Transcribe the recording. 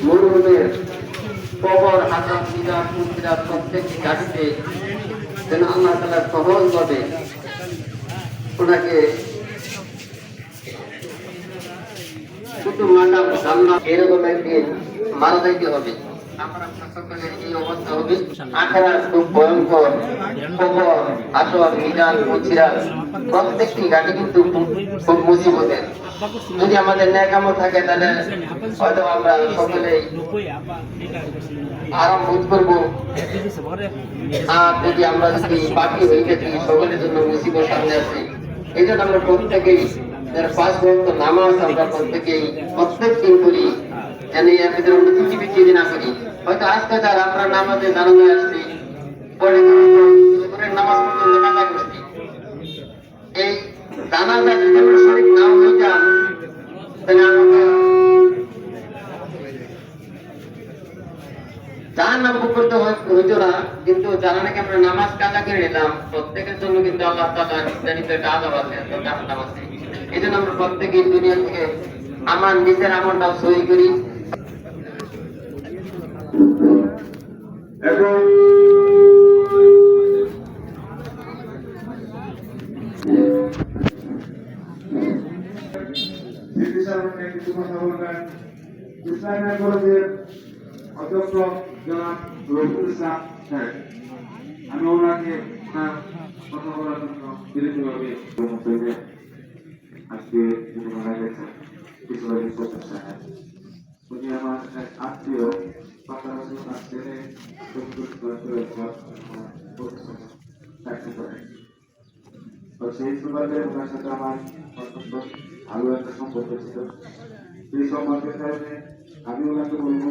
মরহুমের কবর হাসান মিজান মুন্সিরাত প্রত্যেকটি ঘাটিতে যেন আল্লাহ তাআলা সহজভাবে ওনাকে শুধু মাটা জান্নাত এরকম একদিন মারা যাইতে হবে। আমরা সকলের এই অবস্থা হবে, আখিরাত খুব ভয়ঙ্কর, কবর হাসর মিজান মুন্সিরাত প্রত্যেকটি ঘাটি কিন্তু খুব মুসিবতের। যদি আমাদের নেক আমল থাকে তাহলে হয়তো আমরা সকলেই আরাম বোধ করবো, আর যদি আমরা যদি বাকি হয়ে গেছি সকলের জন্য মুসিবত সামনে আছে। এই জন্য আমরা প্রত্যেকেই যারা 5 ওয়াক্ত নামাজ আমরা প্রত্যেকেই প্রত্যেক দিন করি, যেন এর ভিতরে আমরা ত্রুটি না করি। হয়তো আজকে যারা আমরা নামাজে জানাজায় আসছি, পরে নামাজ পর্যন্ত কাজা করছি, এই জানাজা যদি আমরা শরীক না হয়ে যান তাহলে আমাকে জাহান্নাম ভোগ করতে হইতো না। কিন্তু যারা নাকি আমরা নামাজ কাজা করে নিলাম, প্রত্যেকের জন্য কিন্তু আল্লাহ তাআলা নির্ধারিত একটা আযাব আছে, জাহান্নাম আছে। এই জন্য আমরা প্রত্যেকেই দুনিয়া থেকে আমার নিজের আমলটাও সহি করি। এখন কিছু কথা বলবেন ইসলামিক কলেজের অধ্যক্ষ জনাব রফিকুল ইসলাম সাহেব। আমি ওনাকে কথা বলার জন্য বিনীতভাবে আজকে মারা গেছে সাহেব। উনি আমার এক আত্মীয়, পাশাপাশি তার ছেলে চাকরি করেন। তো সেই সুবাদে ওনার সাথে আমার অত্যন্ত ভালো একটা সম্পর্ক ছিল। সেই সম্পর্কের কারণে আমি ওনাকে বলবো